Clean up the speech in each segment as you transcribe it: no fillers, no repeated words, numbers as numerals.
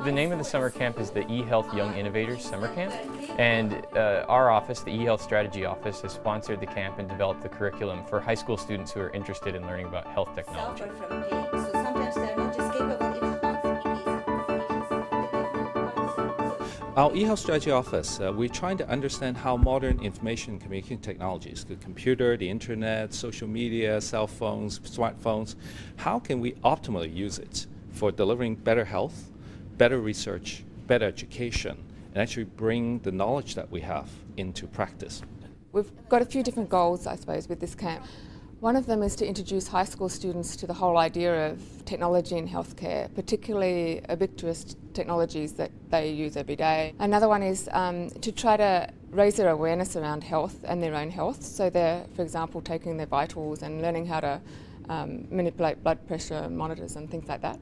The name of the summer camp is the eHealth Young Innovators Summer Camp, and our office, the eHealth Strategy Office, has sponsored the camp and developed the curriculum for high school students who are interested in learning about health technology. Our eHealth Strategy Office, we're trying to understand how modern information and communication technologies, the computer, the internet, social media, cell phones, smartphones, how can we optimally use it for delivering better health, better research, better education, and actually bring the knowledge that we have into practice. We've got a few different goals, I suppose, with this camp. One of them is to introduce high school students to the whole idea of technology in healthcare, particularly ubiquitous technologies that they use every day. Another one is to try to raise their awareness around health and their own health. So they're, for example, taking their vitals and learning how to manipulate blood pressure monitors and things like that.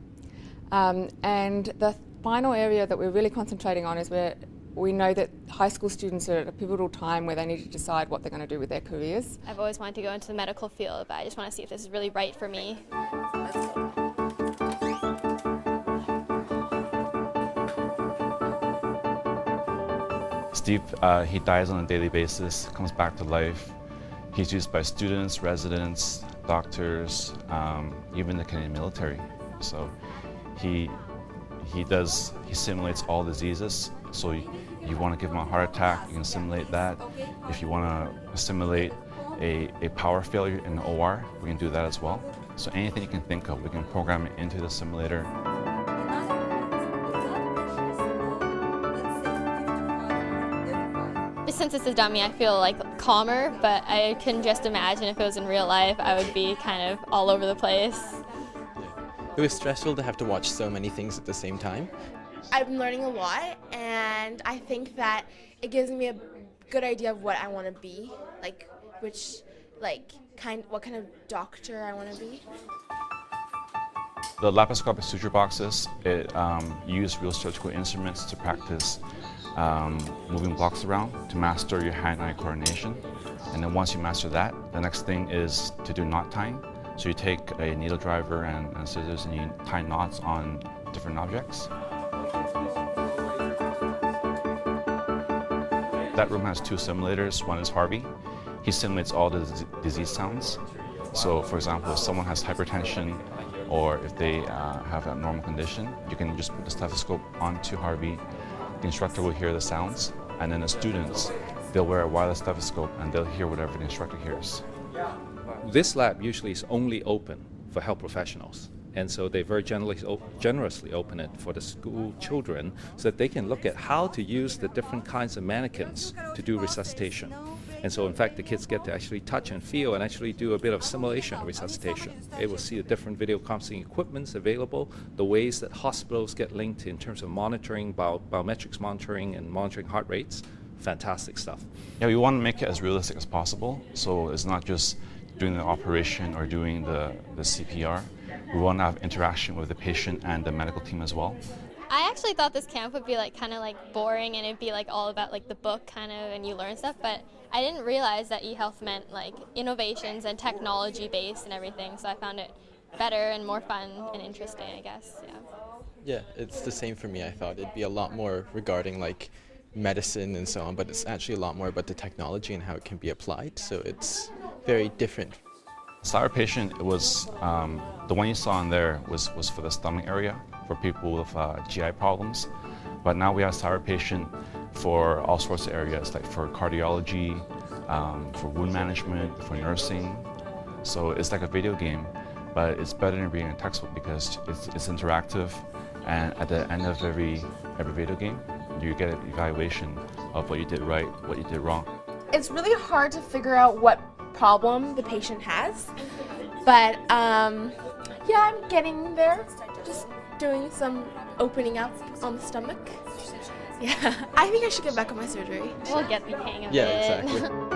And the final area that we're really concentrating on is where we know that high school students are at a pivotal time where they need to decide what they're going to do with their careers. I've always wanted to go into the medical field, but I just want to see if this is really right for me. Steve, he dies on a daily basis, comes back to life. He's used by students, residents, doctors, even the Canadian military. So he simulates all diseases. So you want to give him a heart attack, you can simulate that. If you want to simulate a power failure in the OR, we can do that as well. So anything you can think of, we can program it into the simulator. Since this is dummy, I feel like calmer, but I can just imagine if it was in real life, I would be kind of all over the place. It was stressful to have to watch so many things at the same time. I've been learning a lot, and I think that it gives me a good idea of what I want to be, what kind of doctor I want to be. The laparoscopic suture boxes, it use real surgical instruments to practice moving blocks around to master your hand-eye coordination. And then once you master that, the next thing is to do knot tying. So you take a needle driver and scissors and you tie knots on different objects. That room has two simulators. One is Harvey. He simulates all the disease sounds. So for example, if someone has hypertension or if they have an abnormal condition, you can just put the stethoscope onto Harvey. The instructor will hear the sounds, and then the students, they'll wear a wireless stethoscope and they'll hear whatever the instructor hears. This lab usually is only open for health professionals. And so they very generously open it for the school children so that they can look at how to use the different kinds of mannequins to do resuscitation. And so in fact the kids get to actually touch and feel and actually do a bit of simulation resuscitation. They will see the different video conferencing equipments available, the ways that hospitals get linked in terms of monitoring, biometrics monitoring and monitoring heart rates. Fantastic stuff. Yeah, we want to make it as realistic as possible. So it's not just doing the operation or doing the CPR. We want to have interaction with the patient and the medical team as well. I actually thought this camp would be kind of boring and it'd be all about the book kind of and you learn stuff, but I didn't realize that eHealth meant innovations and technology based and everything, so I found it better and more fun and interesting, I guess. Yeah, it's the same for me. I thought it'd be a lot more regarding medicine and so on, but it's actually a lot more about the technology and how it can be applied, so it's very different. Sour patient, it was the one you saw in there was for the stomach area for people with GI problems, but now we have sour patient for all sorts of areas, like for cardiology, for wound management, for nursing. So it's like a video game, but it's better than reading a textbook because it's interactive, and at the end of every video game, you get an evaluation of what you did right, what you did wrong. It's really hard to figure out what problem the patient has, but yeah, I'm getting there. Just doing some opening up on the stomach. Yeah, I think I should get back on my surgery. We'll get the hang of it. Yeah, exactly.